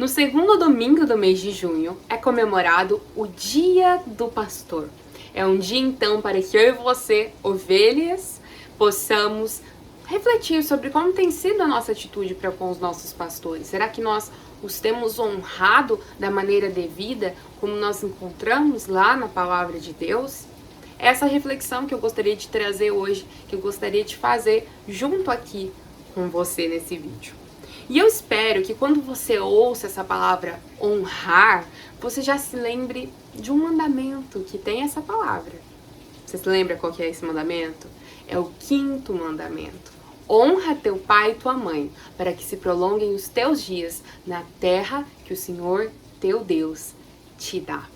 No segundo domingo do mês de junho é comemorado o Dia do Pastor. É um dia então para que eu e você, ovelhas, possamos refletir sobre como tem sido a nossa atitude para com os nossos pastores. Será que nós os temos honrado da maneira devida, como nós encontramos lá na palavra de Deus? Essa reflexão que eu gostaria de trazer hoje, que eu gostaria de fazer junto aqui com você nesse vídeo. E eu espero que quando você ouça essa palavra honrar, você já se lembre de um mandamento que tem essa palavra. Você se lembra qual que é esse mandamento? É o 5º mandamento. Honra teu pai e tua mãe, para que se prolonguem os teus dias na terra que o Senhor, teu Deus, te dá.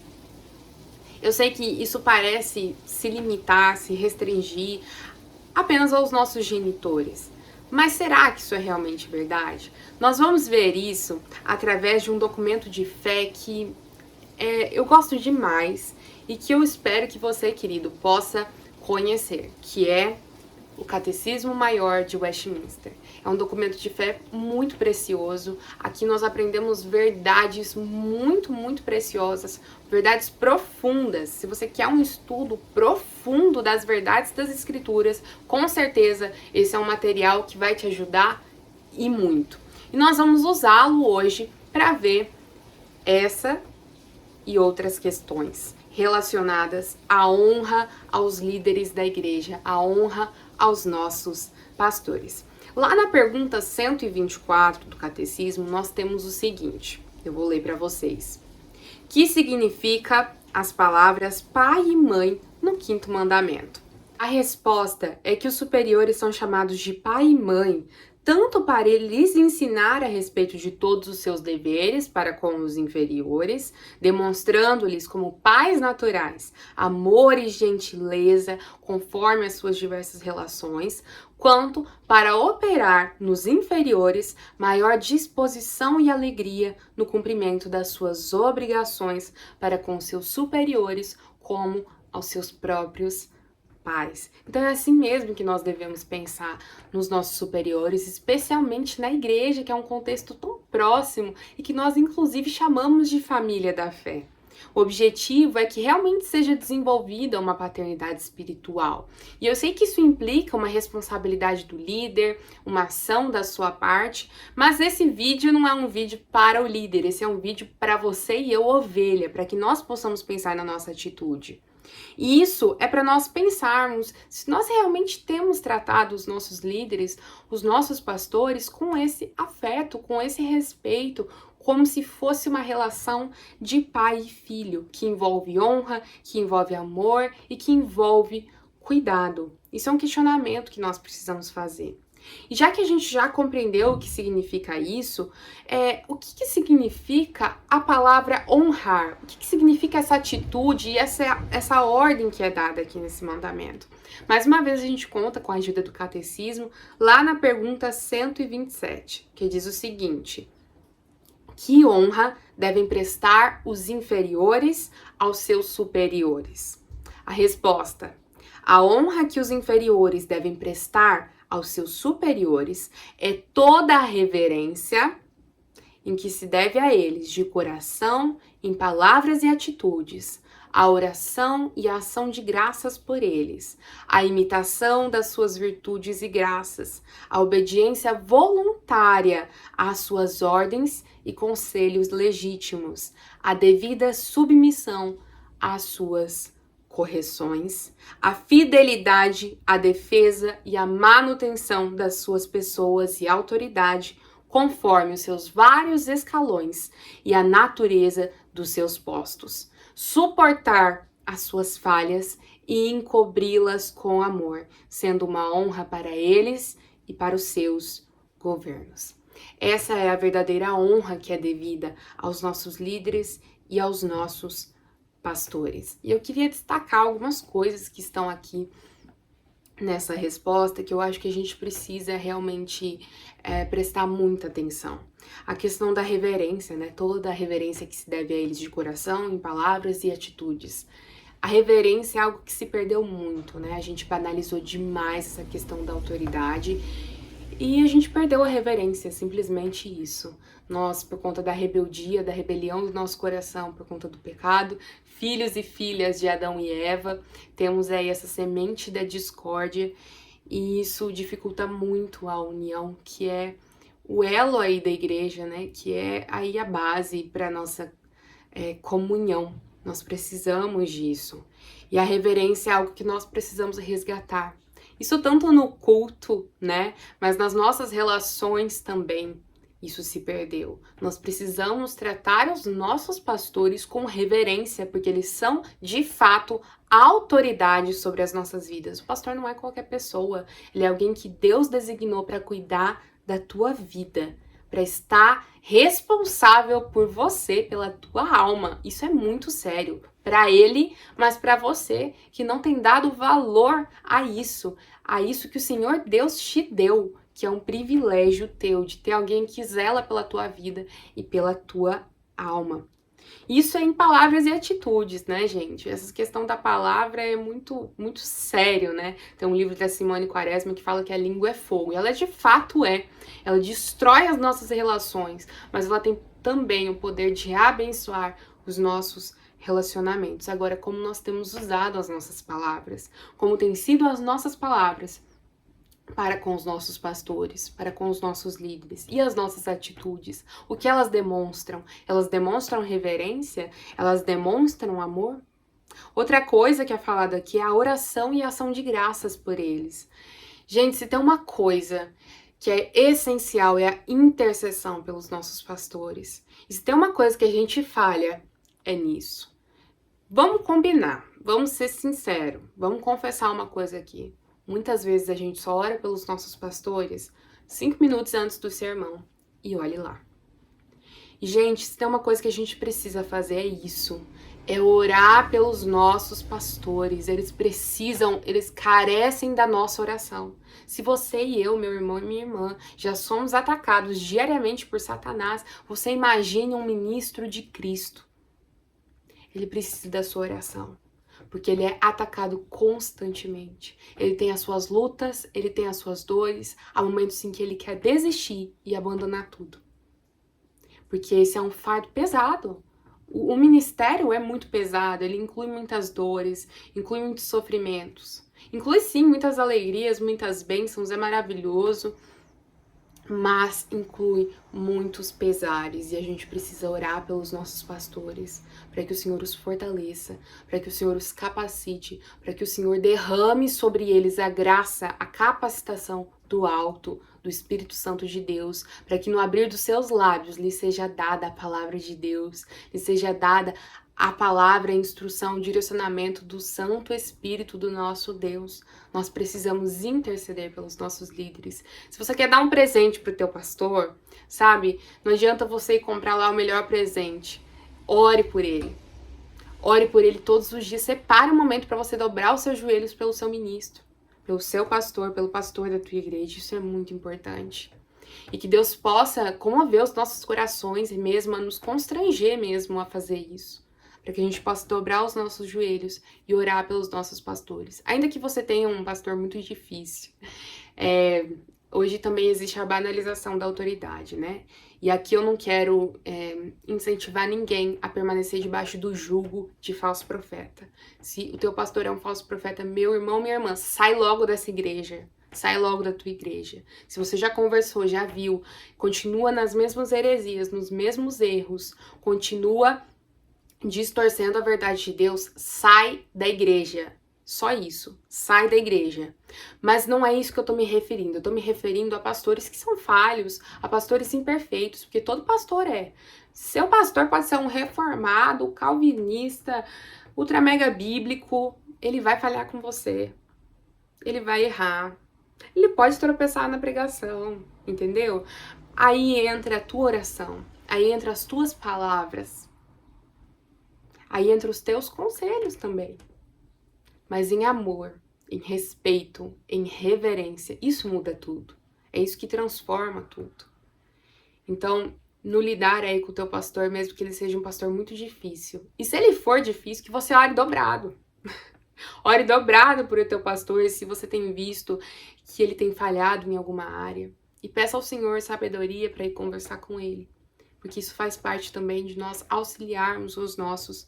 Eu sei que isso parece se limitar, se restringir apenas aos nossos genitores. Mas será que isso é realmente verdade? Nós vamos ver isso através de um documento de fé que eu gosto demais e que eu espero que você, querido, possa conhecer, que é o Catecismo Maior de Westminster. É um documento de fé muito precioso. Aqui nós aprendemos verdades muito preciosas, verdades profundas. Se você quer um estudo profundo das verdades das Escrituras, com certeza esse é um material que vai te ajudar e muito. E nós vamos usá-lo hoje para ver essa e outras questões relacionadas à honra aos líderes da igreja, à honra aos nossos pastores. Lá na pergunta 124 do Catecismo, nós temos o seguinte, eu vou ler para vocês. Que significa as palavras pai e mãe no 5º mandamento? A resposta é que os superiores são chamados de pai e mãe, tanto para lhes ensinar a respeito de todos os seus deveres para com os inferiores, demonstrando-lhes como pais naturais amor e gentileza conforme as suas diversas relações, quanto para operar nos inferiores maior disposição e alegria no cumprimento das suas obrigações para com seus superiores como aos seus próprios pais. Então é assim mesmo que nós devemos pensar nos nossos superiores, especialmente na igreja, que é um contexto tão próximo e que nós inclusive chamamos de família da fé. O objetivo é que realmente seja desenvolvida uma paternidade espiritual. E eu sei que isso implica uma responsabilidade do líder, uma ação da sua parte, mas esse vídeo não é um vídeo para o líder, esse é um vídeo para você e eu, ovelha, para que nós possamos pensar na nossa atitude. E isso é para nós pensarmos se nós realmente temos tratado os nossos líderes, os nossos pastores com esse afeto, com esse respeito, como se fosse uma relação de pai e filho, que envolve honra, que envolve amor e que envolve cuidado. Isso é um questionamento que nós precisamos fazer. E já que a gente já compreendeu o que significa isso, o que significa a palavra honrar? O que significa essa atitude e essa ordem que é dada aqui nesse mandamento? Mais uma vez a gente conta com a ajuda do Catecismo, lá na pergunta 127, que diz o seguinte: que honra devem prestar os inferiores aos seus superiores? A resposta: a honra que os inferiores devem prestar aos seus superiores é toda a reverência em que se deve a eles de coração, em palavras e atitudes, a oração e a ação de graças por eles, a imitação das suas virtudes e graças, a obediência voluntária às suas ordens e conselhos legítimos, a devida submissão às suas correções, a fidelidade, a defesa e a manutenção das suas pessoas e autoridade, conforme os seus vários escalões e a natureza dos seus postos, suportar as suas falhas e encobri-las com amor, sendo uma honra para eles e para os seus governos. Essa é a verdadeira honra que é devida aos nossos líderes e aos nossos pastores. E eu queria destacar algumas coisas que estão aqui nessa resposta que eu acho que a gente precisa realmente prestar muita atenção. A questão da reverência, né? Toda a reverência que se deve a eles de coração, em palavras e atitudes. A reverência é algo que se perdeu muito, né? A gente banalizou demais essa questão da autoridade E a gente perdeu a reverência, simplesmente isso. Nós, por conta da rebeldia, da rebelião do nosso coração, por conta do pecado, filhos e filhas de Adão e Eva, temos aí essa semente da discórdia e isso dificulta muito a união, que é o elo aí da igreja, né? Que é aí a base para nossa comunhão. Nós precisamos disso. E a reverência é algo que nós precisamos resgatar. Isso tanto no culto, né? Mas nas nossas relações também. Isso se perdeu. Nós precisamos tratar os nossos pastores com reverência, porque eles são, de fato, autoridade sobre as nossas vidas. O pastor não é qualquer pessoa. Ele é alguém que Deus designou para cuidar da tua vida, para estar responsável por você, pela tua alma. Isso é muito sério para ele, mas para você que não tem dado valor a isso que o Senhor Deus te deu, que é um privilégio teu de ter alguém que zela pela tua vida e pela tua alma. Isso é em palavras e atitudes, né, gente? Essa questão da palavra é muito, muito sério, né? Tem um livro da Simone Quaresma que fala que a língua é fogo. E ela de fato é. Ela destrói as nossas relações, mas ela tem também o poder de abençoar os nossos relacionamentos. Agora, como nós temos usado as nossas palavras? Como têm sido as nossas palavras para com os nossos pastores, para com os nossos líderes e as nossas atitudes? O que elas demonstram? Elas demonstram reverência? Elas demonstram amor? Outra coisa que é falada aqui é a oração e a ação de graças por eles. Gente, se tem uma coisa que é essencial é a intercessão pelos nossos pastores. E se tem uma coisa que a gente falha, é nisso. Vamos combinar, vamos ser sinceros, vamos confessar uma coisa aqui. Muitas vezes a gente só ora pelos nossos pastores 5 minutos antes do sermão. E olhe lá. E, gente, se tem uma coisa que a gente precisa fazer é isso. É orar pelos nossos pastores. Eles carecem da nossa oração. Se você e eu, meu irmão e minha irmã, já somos atacados diariamente por Satanás, você imagine um ministro de Cristo. Ele precisa da sua oração. Porque ele é atacado constantemente. Ele tem as suas lutas, ele tem as suas dores, há momentos em que ele quer desistir e abandonar tudo. Porque esse é um fardo pesado. O ministério é muito pesado, ele inclui muitas dores, inclui muitos sofrimentos. Inclui sim muitas alegrias, muitas bênçãos, é maravilhoso, mas inclui muitos pesares e a gente precisa orar pelos nossos pastores, para que o Senhor os fortaleça, para que o Senhor os capacite, para que o Senhor derrame sobre eles a graça, a capacitação do alto, do Espírito Santo de Deus, para que no abrir dos seus lábios lhe seja dada a palavra de Deus, lhe seja dada a palavra, a instrução, o direcionamento do Santo Espírito do nosso Deus. Nós precisamos interceder pelos nossos líderes. Se você quer dar um presente pro teu pastor, sabe? Não adianta você ir comprar lá o melhor presente. Ore por ele. Ore por ele todos os dias. Separe um momento para você dobrar os seus joelhos pelo seu ministro, pelo seu pastor, pelo pastor da tua igreja. Isso é muito importante. E que Deus possa comover os nossos corações e mesmo a nos constranger mesmo a fazer isso. Para que a gente possa dobrar os nossos joelhos e orar pelos nossos pastores. Ainda que você tenha um pastor muito difícil. Hoje também existe a banalização da autoridade, né? E aqui eu não quero incentivar ninguém a permanecer debaixo do jugo de falso profeta. Se o teu pastor é um falso profeta, meu irmão, minha irmã, sai logo dessa igreja. Sai logo da tua igreja. Se você já conversou, já viu, continua nas mesmas heresias, nos mesmos erros, continua distorcendo a verdade de Deus, sai da igreja. Só isso, sai da igreja. Mas não é isso que eu tô me referindo. Eu tô me referindo a pastores que são falhos, a pastores imperfeitos, porque todo pastor é. Seu pastor pode ser um reformado, calvinista, ultra mega bíblico, ele vai falhar com você. Ele vai errar. Ele pode tropeçar na pregação, entendeu? Aí entra a tua oração, aí entra as tuas palavras. Aí entra os teus conselhos também. Mas em amor, em respeito, em reverência, isso muda tudo. É isso que transforma tudo. Então, no lidar aí com o teu pastor, mesmo que ele seja um pastor muito difícil. E se ele for difícil, que você ore dobrado. Ore dobrado por o teu pastor, se você tem visto que ele tem falhado em alguma área. E peça ao Senhor sabedoria para ir conversar com Ele, porque isso faz parte também de nós auxiliarmos os nossos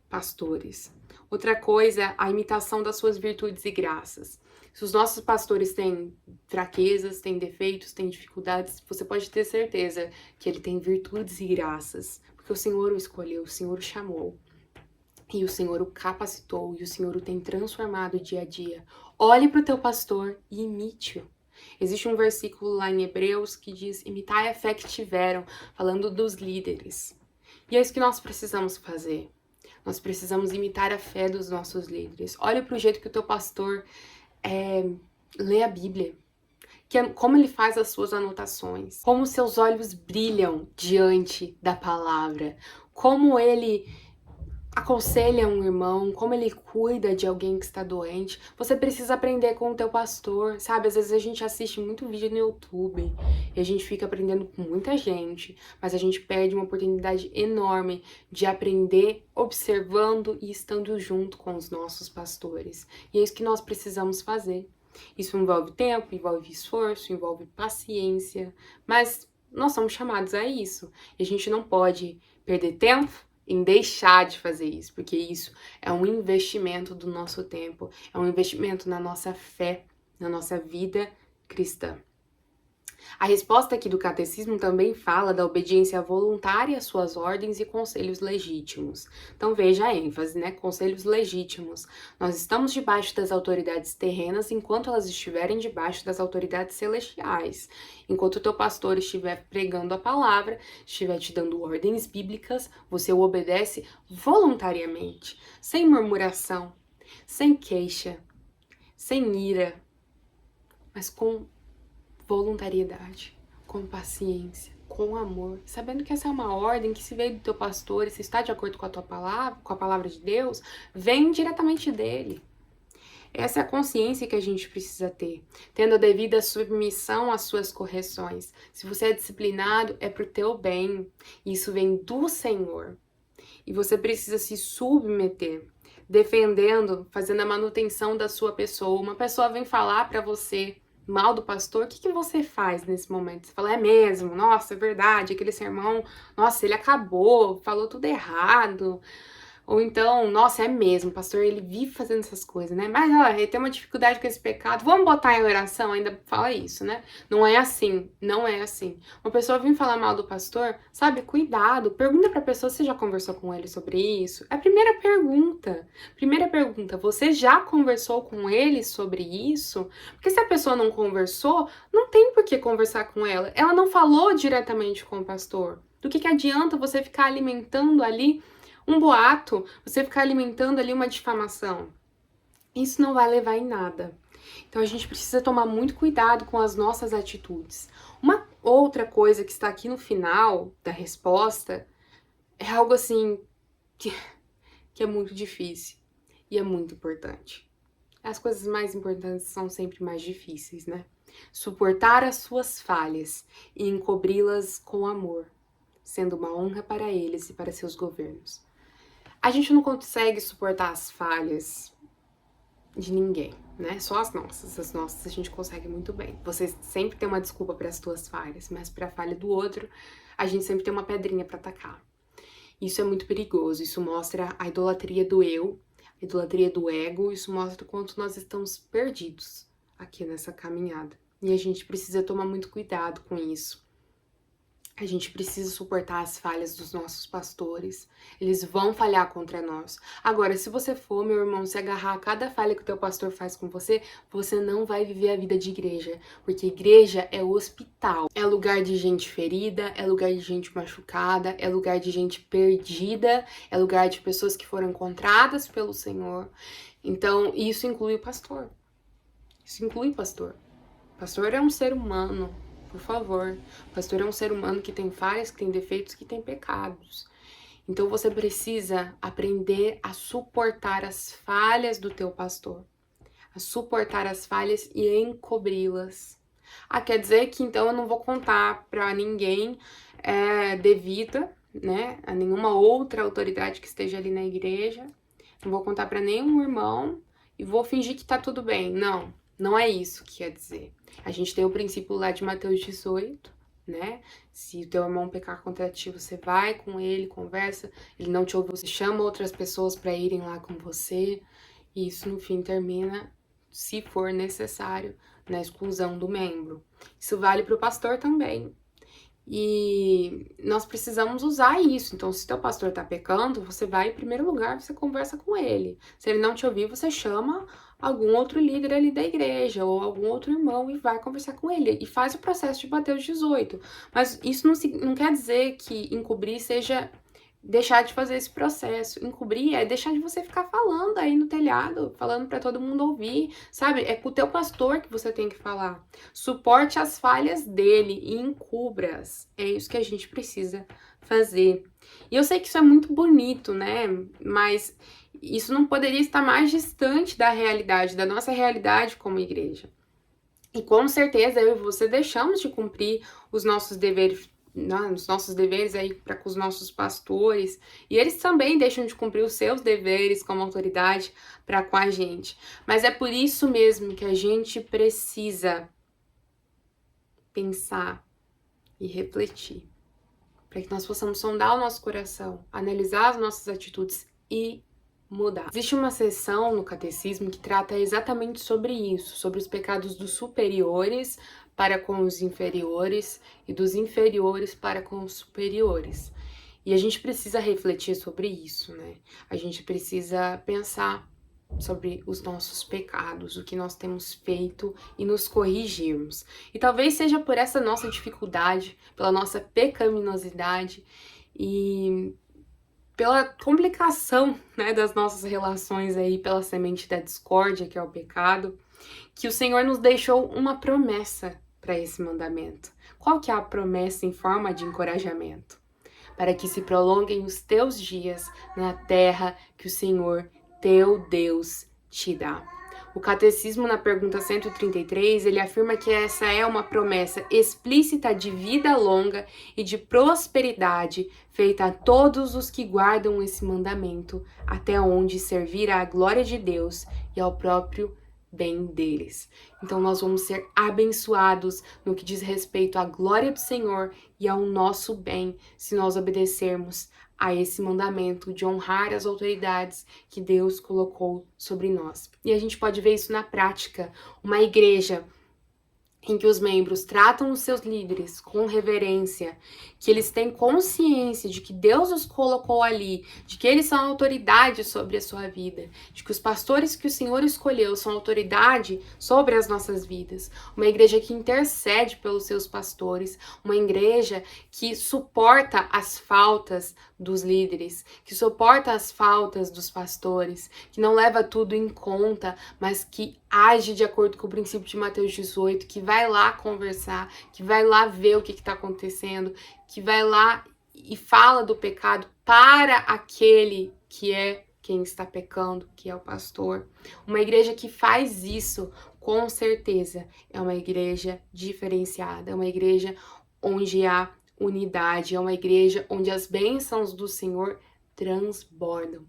pastores. Outra coisa, a imitação das suas virtudes e graças. Se os nossos pastores têm fraquezas, têm defeitos, têm dificuldades, você pode ter certeza que ele tem virtudes e graças, porque o Senhor o escolheu, o Senhor o chamou. E o Senhor o capacitou, e o Senhor o tem transformado dia a dia. Olhe para o teu pastor e imite-o. Existe um versículo lá em Hebreus que diz: imitai a fé que tiveram, falando dos líderes. E é isso que nós precisamos fazer. Nós precisamos imitar a fé dos nossos líderes. Olha para o jeito que o teu pastor lê a Bíblia. Como ele faz as suas anotações. Como seus olhos brilham diante da palavra. Como ele aconselha um irmão, como ele cuida de alguém que está doente. Você precisa aprender com o teu pastor, sabe? Às vezes a gente assiste muito vídeo no YouTube e a gente fica aprendendo com muita gente, mas a gente perde uma oportunidade enorme de aprender observando e estando junto com os nossos pastores. E é isso que nós precisamos fazer. Isso envolve tempo, envolve esforço, envolve paciência, mas nós somos chamados a isso. E a gente não pode perder tempo em deixar de fazer isso, porque isso é um investimento do nosso tempo, é um investimento na nossa fé, na nossa vida cristã. A resposta aqui do catecismo também fala da obediência voluntária às suas ordens e conselhos legítimos. Então veja a ênfase, né? Conselhos legítimos. Nós estamos debaixo das autoridades terrenas enquanto elas estiverem debaixo das autoridades celestiais. Enquanto o teu pastor estiver pregando a palavra, estiver te dando ordens bíblicas, você o obedece voluntariamente, sem murmuração, sem queixa, sem ira, mas com voluntariedade, com paciência, com amor, sabendo que essa é uma ordem que se veio do teu pastor e se está de acordo com a tua palavra, com a palavra de Deus, vem diretamente dele. Essa é a consciência que a gente precisa ter, tendo a devida submissão às suas correções. Se você é disciplinado, é pro teu bem. Isso vem do Senhor. E você precisa se submeter, defendendo, fazendo a manutenção da sua pessoa. Uma pessoa vem falar para você mal do pastor, o que você faz nesse momento? Você fala, é mesmo? Nossa, é verdade, aquele sermão, nossa, ele acabou, falou tudo errado. Ou então, nossa, é mesmo, o pastor, ele vive fazendo essas coisas, né? Mas, olha, ele tem uma dificuldade com esse pecado, vamos botar em oração, ainda fala isso, né? Não é assim, não é assim. Uma pessoa vir falar mal do pastor, sabe, cuidado, pergunta pra pessoa se já conversou com ele sobre isso. É a primeira pergunta. Primeira pergunta, você já conversou com ele sobre isso? Porque se a pessoa não conversou, não tem por que conversar com ela. Ela não falou diretamente com o pastor. Do que adianta você ficar alimentando ali um boato, você ficar alimentando ali uma difamação? Isso não vai levar em nada. Então a gente precisa tomar muito cuidado com as nossas atitudes. Uma outra coisa que está aqui no final da resposta é algo assim que é muito difícil e é muito importante. As coisas mais importantes são sempre mais difíceis, né? Suportar as suas falhas e encobri-las com amor, sendo uma honra para eles e para seus governos. A gente não consegue suportar as falhas de ninguém, né? Só as nossas a gente consegue muito bem. Você sempre tem uma desculpa para as tuas falhas, mas para a falha do outro, a gente sempre tem uma pedrinha para atacar. Isso é muito perigoso, isso mostra a idolatria do eu, a idolatria do ego, isso mostra o quanto nós estamos perdidos aqui nessa caminhada. E a gente precisa tomar muito cuidado com isso. A gente precisa suportar as falhas dos nossos pastores. Eles vão falhar contra nós. Agora, se você for, meu irmão, se agarrar a cada falha que o teu pastor faz com você, você não vai viver a vida de igreja. Porque igreja é hospital. É lugar de gente ferida, é lugar de gente machucada, é lugar de gente perdida, é lugar de pessoas que foram encontradas pelo Senhor. Então, isso inclui o pastor. Isso inclui o pastor. O pastor é um ser humano. Por favor, o pastor é um ser humano que tem falhas, que tem defeitos, que tem pecados. Então você precisa aprender a suportar as falhas do teu pastor, a suportar as falhas e encobri-las. Quer dizer que então eu não vou contar para ninguém devida, né, a nenhuma outra autoridade que esteja ali na igreja, não vou contar para nenhum irmão e vou fingir que tá tudo bem. Não, Não é isso que quer dizer. A gente tem o princípio lá de Mateus 18, né? Se o teu irmão pecar contra ti, você vai com ele, conversa, ele não te ouve, você chama outras pessoas para irem lá com você, e isso no fim termina, se for necessário, na exclusão do membro. Isso vale para o pastor também. E nós precisamos usar isso. Então, se teu pastor tá pecando, você vai em primeiro lugar, você conversa com ele. Se ele não te ouvir, você chama algum outro líder ali da igreja ou algum outro irmão e vai conversar com ele. E faz o processo de Mateus 18. Mas isso não quer dizer que encobrir seja deixar de fazer esse processo. Encobrir é deixar de você ficar falando aí no telhado, falando para todo mundo ouvir, sabe? É com o teu pastor que você tem que falar. Suporte as falhas dele e encubra-as. É isso que a gente precisa fazer. E eu sei que isso é muito bonito, né? Mas isso não poderia estar mais distante da realidade, da nossa realidade como igreja. E com certeza eu e você deixamos de cumprir os nossos deveres aí para com os nossos pastores, e eles também deixam de cumprir os seus deveres como autoridade para com a gente. Mas é por isso mesmo que a gente precisa pensar e refletir, para que nós possamos sondar o nosso coração, analisar as nossas atitudes e mudar. Existe uma seção no catecismo que trata exatamente sobre isso, sobre os pecados dos superiores para com os inferiores e dos inferiores para com os superiores. E a gente precisa refletir sobre isso, né? A gente precisa pensar sobre os nossos pecados, o que nós temos feito e nos corrigirmos. E talvez seja por essa nossa dificuldade, pela nossa pecaminosidade e pela complicação, né, das nossas relações aí, pela semente da discórdia, que é o pecado, que o Senhor nos deixou uma promessa para esse mandamento. Qual que é a promessa em forma de encorajamento? Para que se prolonguem os teus dias na terra que o Senhor, teu Deus, te dá. O Catecismo, na pergunta 133, ele afirma que essa é uma promessa explícita de vida longa e de prosperidade feita a todos os que guardam esse mandamento, até onde servir à glória de Deus e ao próprio bem deles. Então nós vamos ser abençoados no que diz respeito à glória do Senhor e ao nosso bem, se nós obedecermos a esse mandamento de honrar as autoridades que Deus colocou sobre nós. E a gente pode ver isso na prática. Uma igreja em que os membros tratam os seus líderes com reverência, que eles têm consciência de que Deus os colocou ali, de que eles são autoridade sobre a sua vida, de que os pastores que o Senhor escolheu são autoridade sobre as nossas vidas. Uma igreja que intercede pelos seus pastores, uma igreja que suporta as faltas dos líderes, que suporta as faltas dos pastores, que não leva tudo em conta, mas que age de acordo com o princípio de Mateus 18, que vai lá conversar, que vai lá ver o que está acontecendo, que vai lá e fala do pecado para aquele que é quem está pecando, que é o pastor. Uma igreja que faz isso, com certeza, é uma igreja diferenciada, é uma igreja onde há unidade, é uma igreja onde as bênçãos do Senhor transbordam.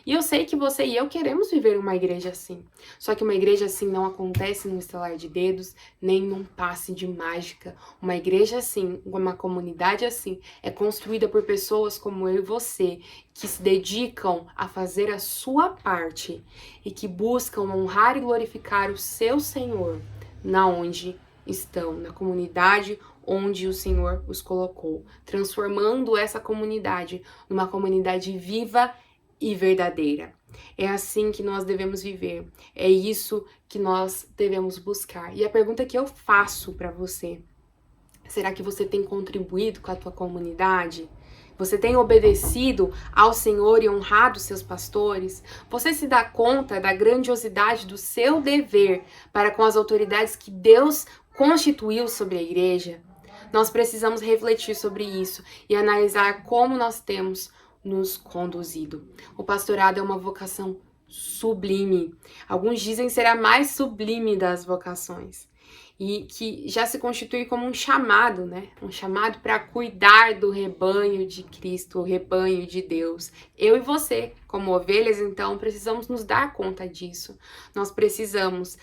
E eu sei que você e eu queremos viver uma igreja assim. Só que uma igreja assim não acontece num estalar de dedos, nem num passe de mágica. Uma igreja assim, uma comunidade assim, é construída por pessoas como eu e você, que se dedicam a fazer a sua parte e que buscam honrar e glorificar o seu Senhor na onde estão, na comunidade onde o Senhor os colocou, transformando essa comunidade numa comunidade viva e verdadeira. É assim que nós devemos viver. É isso que nós devemos buscar. E a pergunta que eu faço para você: será que você tem contribuído com a tua comunidade? Você tem obedecido ao Senhor e honrado seus pastores? Você se dá conta da grandiosidade do seu dever para com as autoridades que Deus constituiu sobre a igreja? Nós precisamos refletir sobre isso e analisar como nós temos nos conduzido. O pastorado é uma vocação sublime. Alguns dizem ser a mais sublime das vocações. e que já se constitui como um chamado, né? Um chamado para cuidar do rebanho de Cristo, o rebanho de Deus. Eu e você, como ovelhas, então, precisamos nos dar conta disso. Nós precisamos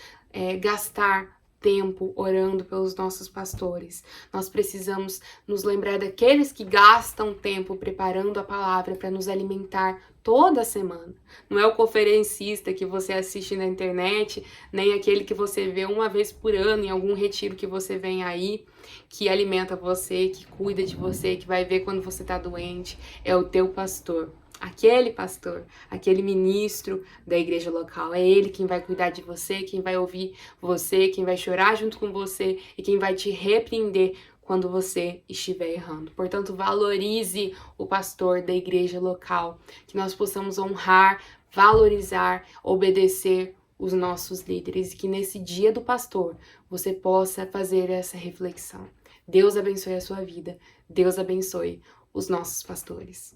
gastar tempo orando pelos nossos pastores. Nós precisamos nos lembrar daqueles que gastam tempo preparando a palavra para nos alimentar toda semana. Não é o conferencista que você assiste na internet, nem aquele que você vê uma vez por ano em algum retiro que você vem aí, que alimenta você, que cuida de você, que vai ver quando você está doente. É o teu pastor. Aquele pastor, aquele ministro da igreja local, é ele quem vai cuidar de você, quem vai ouvir você, quem vai chorar junto com você e quem vai te repreender quando você estiver errando. Portanto, valorize o pastor da igreja local, que nós possamos honrar, valorizar, obedecer os nossos líderes e que nesse dia do pastor você possa fazer essa reflexão. Deus abençoe a sua vida, Deus abençoe os nossos pastores.